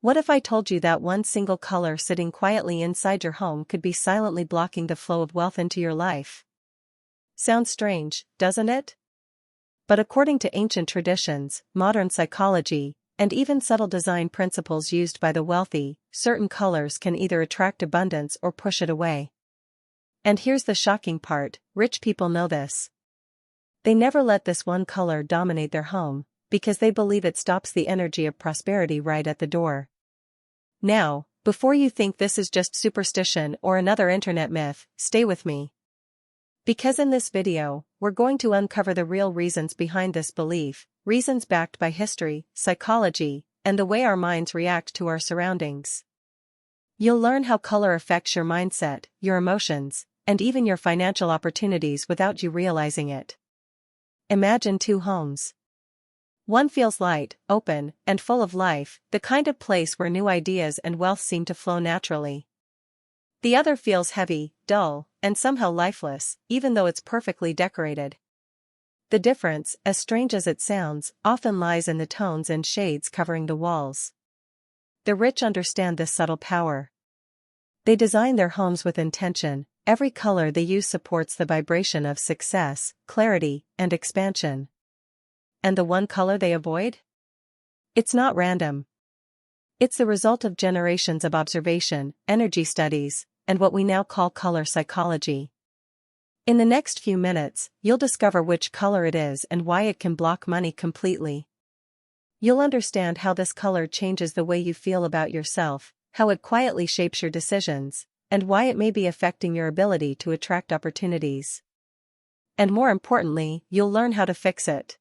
What if I told you that one single color sitting quietly inside your home could be silently blocking the flow of wealth into your life? Sounds strange, doesn't it? But according to ancient traditions, modern psychology, and even subtle design principles used by the wealthy, certain colors can either attract abundance or push it away. And here's the shocking part: rich people know this. They never let this one color dominate their home, because they believe it stops the energy of prosperity right at the door. Now, before you think this is just superstition or another internet myth, stay with me. Because in this video, we're going to uncover the real reasons behind this belief, reasons backed by history, psychology, and the way our minds react to our surroundings. You'll learn how color affects your mindset, your emotions, and even your financial opportunities without you realizing it. Imagine two homes. One feels light, open, and full of life, the kind of place where new ideas and wealth seem to flow naturally. The other feels heavy, dull, and somehow lifeless, even though it's perfectly decorated. The difference, as strange as it sounds, often lies in the tones and shades covering the walls. The rich understand this subtle power. They design their homes with intention. Every color they use supports the vibration of success, clarity, and expansion. And the one color they avoid? It's not random. It's the result of generations of observation, energy studies, and what we now call color psychology. In the next few minutes, you'll discover which color it is and why it can block money completely. You'll understand how this color changes the way you feel about yourself, how it quietly shapes your decisions, and why it may be affecting your ability to attract opportunities. And more importantly, you'll learn how to fix it.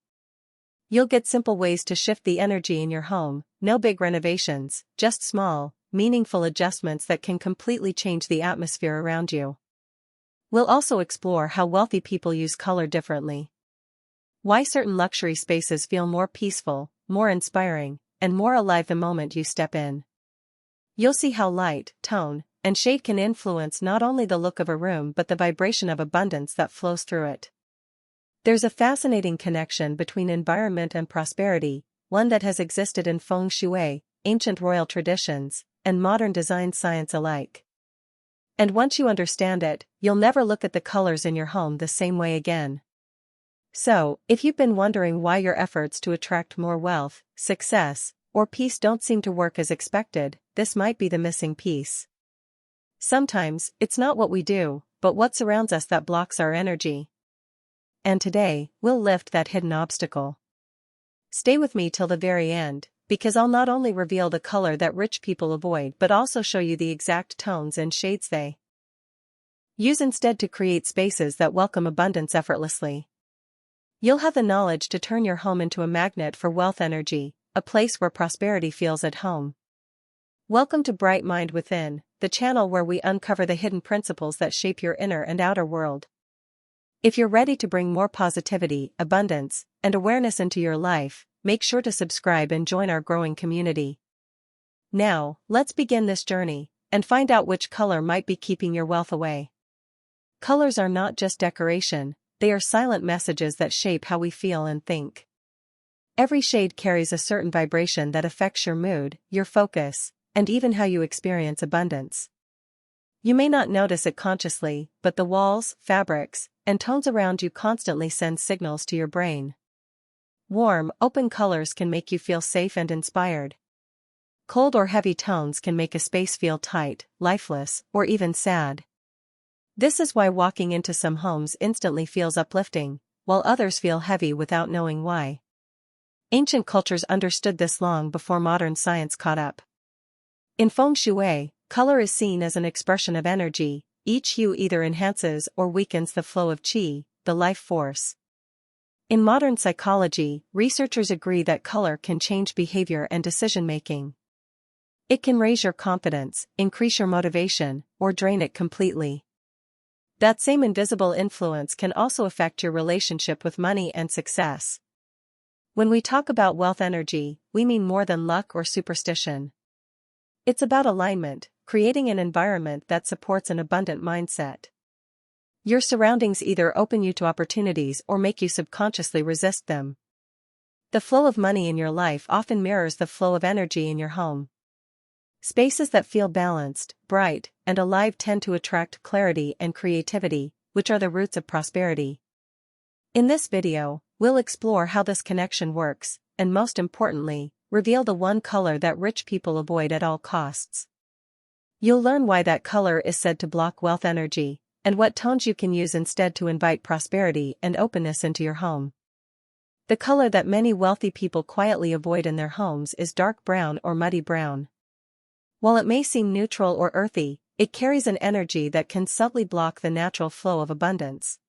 You'll get simple ways to shift the energy in your home, no big renovations, just small, meaningful adjustments that can completely change the atmosphere around you. We'll also explore how wealthy people use color differently. Why certain luxury spaces feel more peaceful, more inspiring, and more alive the moment you step in. You'll see how light, tone, and shade can influence not only the look of a room but the vibration of abundance that flows through it. There's a fascinating connection between environment and prosperity, one that has existed in feng shui, ancient royal traditions, and modern design science alike. And once you understand it, you'll never look at the colors in your home the same way again. So, if you've been wondering why your efforts to attract more wealth, success, or peace don't seem to work as expected, this might be the missing piece. Sometimes, it's not what we do, but what surrounds us that blocks our energy. And today, we'll lift that hidden obstacle. Stay with me till the very end, because I'll not only reveal the color that rich people avoid but also show you the exact tones and shades they use instead to create spaces that welcome abundance effortlessly. You'll have the knowledge to turn your home into a magnet for wealth energy, a place where prosperity feels at home. Welcome to Bright Mind Within, the channel where we uncover the hidden principles that shape your inner and outer world. If you're ready to bring more positivity, abundance, and awareness into your life, make sure to subscribe and join our growing community. Now, let's begin this journey, and find out which color might be keeping your wealth away. Colors are not just decoration, they are silent messages that shape how we feel and think. Every shade carries a certain vibration that affects your mood, your focus, and even how you experience abundance. You may not notice it consciously, but the walls, fabrics, and tones around you constantly send signals to your brain. Warm, open colors can make you feel safe and inspired. Cold or heavy tones can make a space feel tight, lifeless, or even sad. This is why walking into some homes instantly feels uplifting, while others feel heavy without knowing why. Ancient cultures understood this long before modern science caught up. In feng shui, color is seen as an expression of energy. Each hue either enhances or weakens the flow of qi, the life force. In modern psychology, researchers agree that color can change behavior and decision-making. It can raise your confidence, increase your motivation, or drain it completely. That same invisible influence can also affect your relationship with money and success. When we talk about wealth energy, we mean more than luck or superstition. It's about alignment, creating an environment that supports an abundant mindset. Your surroundings either open you to opportunities or make you subconsciously resist them. The flow of money in your life often mirrors the flow of energy in your home. Spaces that feel balanced, bright, and alive tend to attract clarity and creativity, which are the roots of prosperity. In this video, we'll explore how this connection works, and most importantly, reveal the one color that rich people avoid at all costs. You'll learn why that color is said to block wealth energy, and what tones you can use instead to invite prosperity and openness into your home. The color that many wealthy people quietly avoid in their homes is dark brown or muddy brown. While it may seem neutral or earthy, it carries an energy that can subtly block the natural flow of abundance.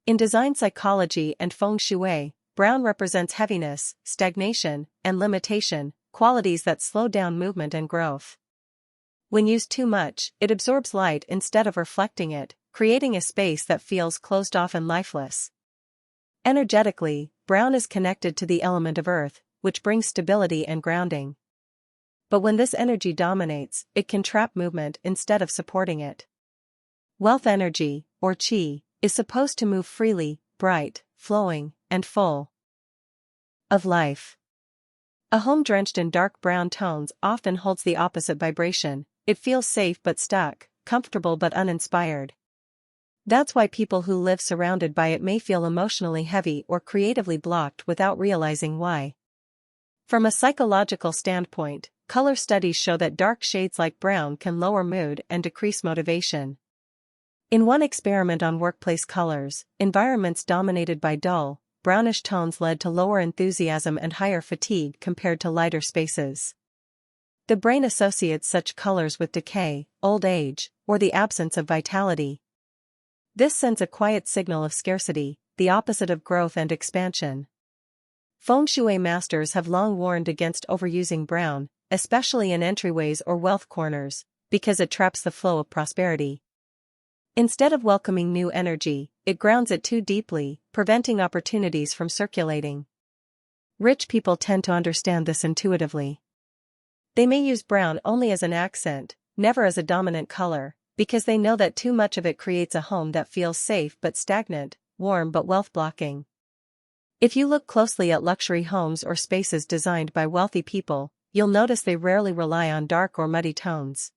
In design psychology and feng shui, brown represents heaviness, stagnation, and limitation, qualities that slow down movement and growth. When used too much, it absorbs light instead of reflecting it, creating a space that feels closed off and lifeless. Energetically, brown is connected to the element of earth, which brings stability and grounding. But when this energy dominates, it can trap movement instead of supporting it. Wealth energy, or qi, is supposed to move freely, bright, flowing, and full of life. A home drenched in dark brown tones often holds the opposite vibration. It feels safe but stuck, comfortable but uninspired. That's why people who live surrounded by it may feel emotionally heavy or creatively blocked without realizing why. From a psychological standpoint, color studies show that dark shades like brown can lower mood and decrease motivation. In one experiment on workplace colors, environments dominated by dull, brownish tones led to lower enthusiasm and higher fatigue compared to lighter spaces. The brain associates such colors with decay, old age, or the absence of vitality. This sends a quiet signal of scarcity, the opposite of growth and expansion. Feng shui masters have long warned against overusing brown, especially in entryways or wealth corners, because it traps the flow of prosperity. Instead of welcoming new energy, it grounds it too deeply, preventing opportunities from circulating. Rich people tend to understand this intuitively. They may use brown only as an accent, never as a dominant color, because they know that too much of it creates a home that feels safe but stagnant, warm but wealth-blocking. If you look closely at luxury homes or spaces designed by wealthy people, you'll notice they rarely rely on dark or muddy tones.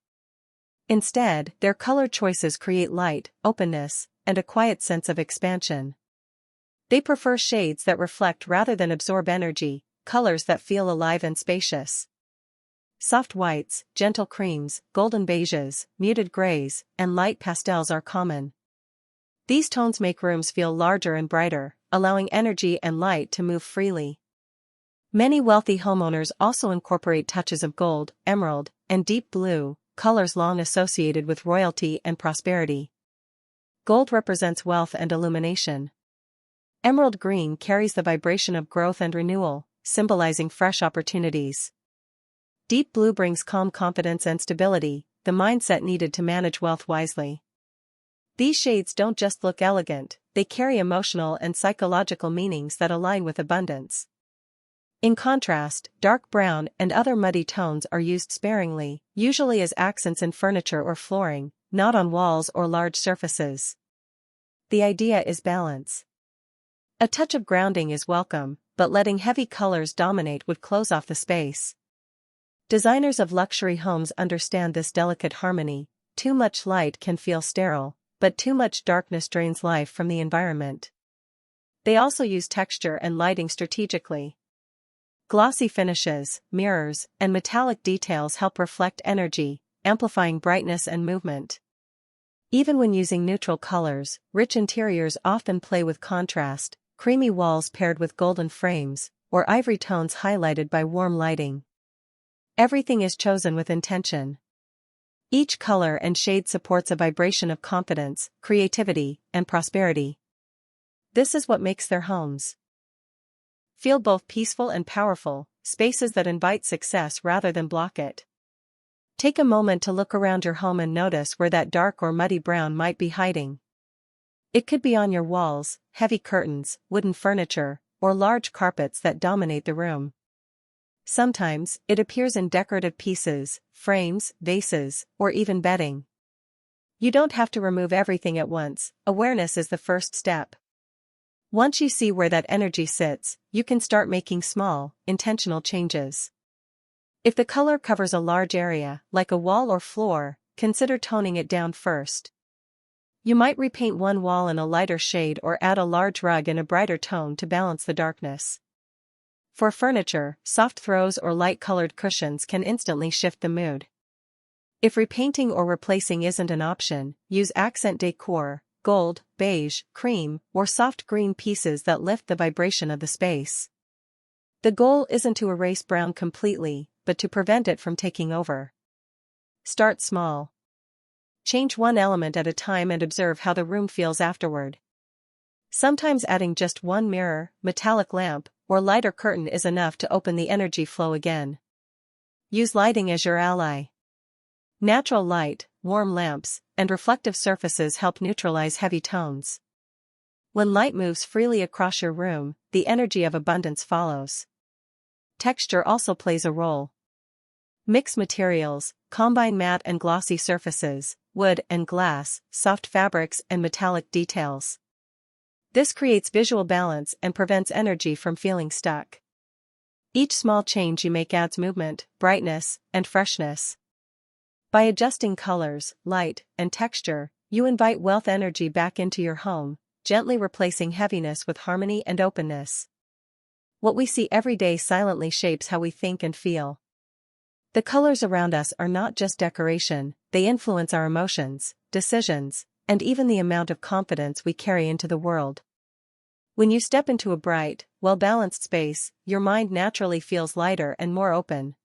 Instead, their color choices create light, openness, and a quiet sense of expansion. They prefer shades that reflect rather than absorb energy, colors that feel alive and spacious. Soft whites, gentle creams, golden beiges, muted grays, and light pastels are common. These tones make rooms feel larger and brighter, allowing energy and light to move freely. Many wealthy homeowners also incorporate touches of gold, emerald, and deep blue, colors long associated with royalty and prosperity. Gold represents wealth and illumination. Emerald green carries the vibration of growth and renewal, symbolizing fresh opportunities. Deep blue brings calm confidence and stability, the mindset needed to manage wealth wisely. These shades don't just look elegant, they carry emotional and psychological meanings that align with abundance. In contrast, dark brown and other muddy tones are used sparingly, usually as accents in furniture or flooring, not on walls or large surfaces. The idea is balance. A touch of grounding is welcome, but letting heavy colors dominate would close off the space. Designers of luxury homes understand this delicate harmony. Too much light can feel sterile, but too much darkness drains life from the environment. They also use texture and lighting strategically. Glossy finishes, mirrors, and metallic details help reflect energy, amplifying brightness and movement. Even when using neutral colors, rich interiors often play with contrast, creamy walls paired with golden frames, or ivory tones highlighted by warm lighting. Everything is chosen with intention. Each color and shade supports a vibration of confidence, creativity, and prosperity. This is what makes their homes feel both peaceful and powerful, spaces that invite success rather than block it. Take a moment to look around your home and notice where that dark or muddy brown might be hiding. It could be on your walls, heavy curtains, wooden furniture, or large carpets that dominate the room. Sometimes, it appears in decorative pieces, frames, vases, or even bedding. You don't have to remove everything at once, awareness is the first step. Once you see where that energy sits, you can start making small, intentional changes. If the color covers a large area, like a wall or floor, consider toning it down first. You might repaint one wall in a lighter shade or add a large rug in a brighter tone to balance the darkness. For furniture, soft throws or light-colored cushions can instantly shift the mood. If repainting or replacing isn't an option, use accent decor, gold, beige, cream, or soft green pieces that lift the vibration of the space. The goal isn't to erase brown completely, but to prevent it from taking over. Start small. Change one element at a time and observe how the room feels afterward. Sometimes adding just one mirror, metallic lamp, or lighter curtain is enough to open the energy flow again. Use lighting as your ally. Natural light, warm lamps, and reflective surfaces help neutralize heavy tones. When light moves freely across your room, the energy of abundance follows. Texture also plays a role. Mix materials, combine matte and glossy surfaces, wood and glass, soft fabrics and metallic details. This creates visual balance and prevents energy from feeling stuck. Each small change you make adds movement, brightness, and freshness. By adjusting colors, light, and texture, you invite wealth energy back into your home, gently replacing heaviness with harmony and openness. What we see every day silently shapes how we think and feel. The colors around us are not just decoration, they influence our emotions, decisions, and even the amount of confidence we carry into the world. When you step into a bright, well-balanced space, your mind naturally feels lighter and more open.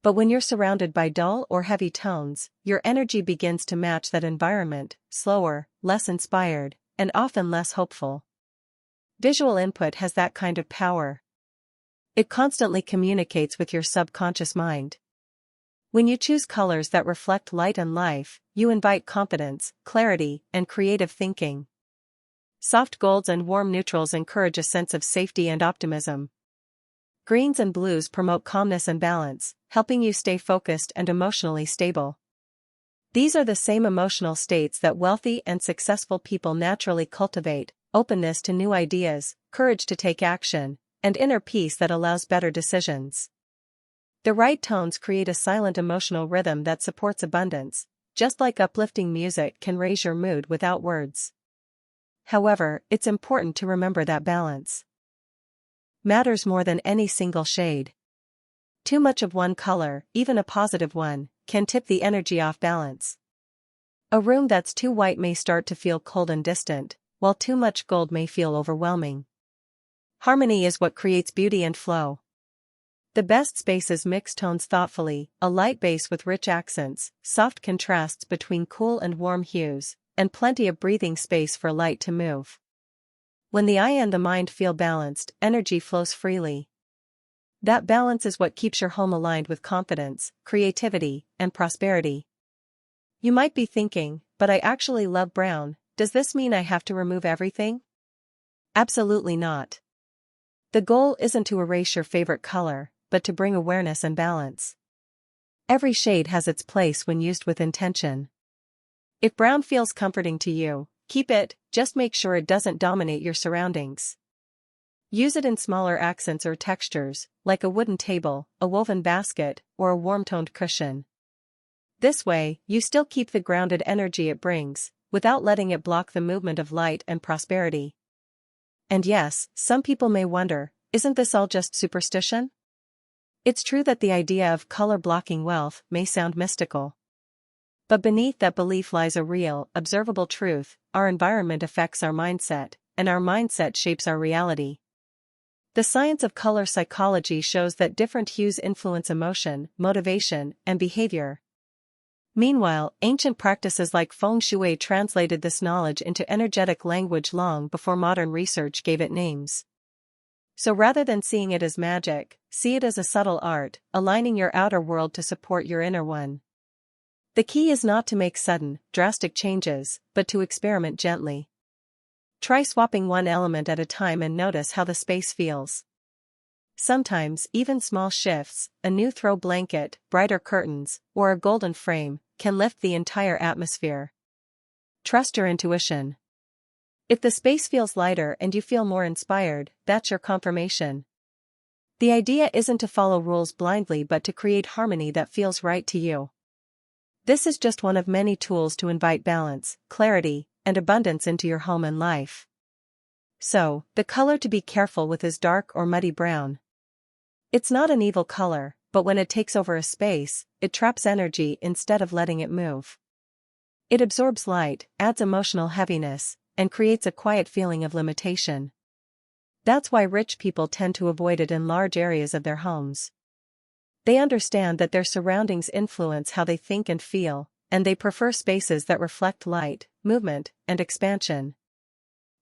But when you're surrounded by dull or heavy tones, your energy begins to match that environment, slower, less inspired, and often less hopeful. Visual input has that kind of power. It constantly communicates with your subconscious mind. When you choose colors that reflect light and life, you invite confidence, clarity, and creative thinking. Soft golds and warm neutrals encourage a sense of safety and optimism. Greens and blues promote calmness and balance, helping you stay focused and emotionally stable. These are the same emotional states that wealthy and successful people naturally cultivate: openness to new ideas, courage to take action, and inner peace that allows better decisions. The right tones create a silent emotional rhythm that supports abundance, just like uplifting music can raise your mood without words. However, it's important to remember that balance matters more than any single shade. Too much of one color, even a positive one, can tip the energy off balance. A room that's too white may start to feel cold and distant, while too much gold may feel overwhelming. Harmony is what creates beauty and flow. The best spaces mix tones thoughtfully, a light base with rich accents, soft contrasts between cool and warm hues, and plenty of breathing space for light to move. When the eye and the mind feel balanced, energy flows freely. That balance is what keeps your home aligned with confidence, creativity, and prosperity. You might be thinking, but I actually love brown, does this mean I have to remove everything? Absolutely not. The goal isn't to erase your favorite color, but to bring awareness and balance. Every shade has its place when used with intention. If brown feels comforting to you, keep it, just make sure it doesn't dominate your surroundings. Use it in smaller accents or textures, like a wooden table, a woven basket, or a warm-toned cushion. This way, you still keep the grounded energy it brings, without letting it block the movement of light and prosperity. And yes, some people may wonder, isn't this all just superstition? It's true that the idea of color blocking wealth may sound mystical. But beneath that belief lies a real, observable truth: our environment affects our mindset, and our mindset shapes our reality. The science of color psychology shows that different hues influence emotion, motivation, and behavior. Meanwhile, ancient practices like feng shui translated this knowledge into energetic language long before modern research gave it names. So rather than seeing it as magic, see it as a subtle art, aligning your outer world to support your inner one. The key is not to make sudden, drastic changes, but to experiment gently. Try swapping one element at a time and notice how the space feels. Sometimes, even small shifts, a new throw blanket, brighter curtains, or a golden frame, can lift the entire atmosphere. Trust your intuition. If the space feels lighter and you feel more inspired, that's your confirmation. The idea isn't to follow rules blindly but to create harmony that feels right to you. This is just one of many tools to invite balance, clarity, and abundance into your home and life. So, the color to be careful with is dark or muddy brown. It's not an evil color, but when it takes over a space, it traps energy instead of letting it move. It absorbs light, adds emotional heaviness, and creates a quiet feeling of limitation. That's why rich people tend to avoid it in large areas of their homes. They understand that their surroundings influence how they think and feel, and they prefer spaces that reflect light, movement, and expansion.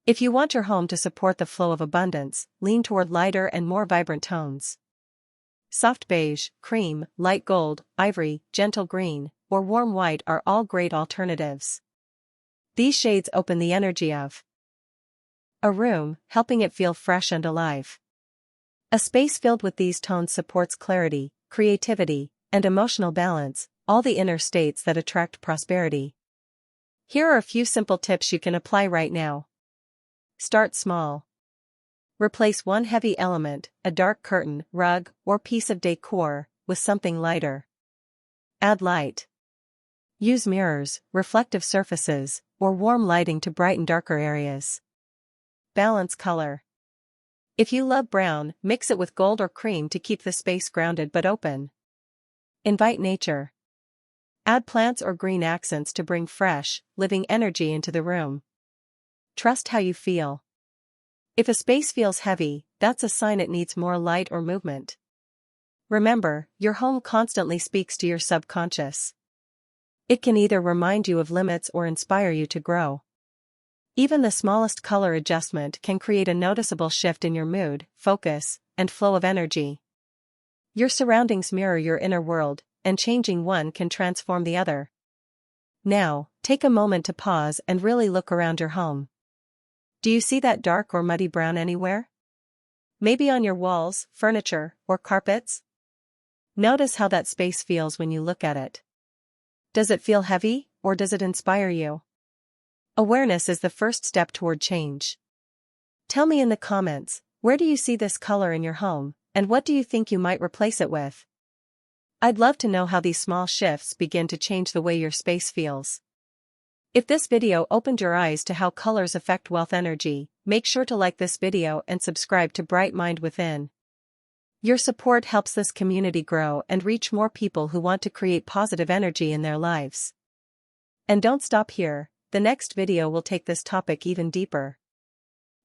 If you want your home to support the flow of abundance, lean toward lighter and more vibrant tones. Soft beige, cream, light gold, ivory, gentle green, or warm white are all great alternatives. These shades open the energy of a room, helping it feel fresh and alive. A space filled with these tones supports clarity, creativity, and emotional balance, all the inner states that attract prosperity. Here are a few simple tips you can apply right now. Start small. Replace one heavy element, a dark curtain, rug, or piece of decor, with something lighter. Add light. Use mirrors, reflective surfaces, or warm lighting to brighten darker areas. Balance color. If you love brown, mix it with gold or cream to keep the space grounded but open. Invite nature. Add plants or green accents to bring fresh, living energy into the room. Trust how you feel. If a space feels heavy, that's a sign it needs more light or movement. Remember, your home constantly speaks to your subconscious. It can either remind you of limits or inspire you to grow. Even the smallest color adjustment can create a noticeable shift in your mood, focus, and flow of energy. Your surroundings mirror your inner world, and changing one can transform the other. Now, take a moment to pause and really look around your home. Do you see that dark or muddy brown anywhere? Maybe on your walls, furniture, or carpets? Notice how that space feels when you look at it. Does it feel heavy, or does it inspire you? Awareness is the first step toward change. Tell me in the comments, where do you see this color in your home, and what do you think you might replace it with? I'd love to know how these small shifts begin to change the way your space feels. If this video opened your eyes to how colors affect wealth energy, make sure to like this video and subscribe to Bright Mind Within. Your support helps this community grow and reach more people who want to create positive energy in their lives. And don't stop here, the next video will take this topic even deeper.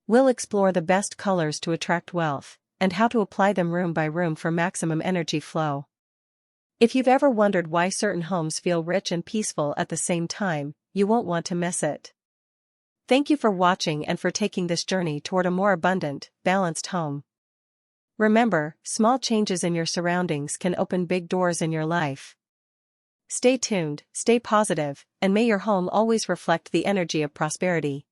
We'll explore the best colors to attract wealth, and how to apply them room by room for maximum energy flow. If you've ever wondered why certain homes feel rich and peaceful at the same time, you won't want to miss it. Thank you for watching and for taking this journey toward a more abundant, balanced home. Remember, small changes in your surroundings can open big doors in your life. Stay tuned, stay positive, and may your home always reflect the energy of prosperity.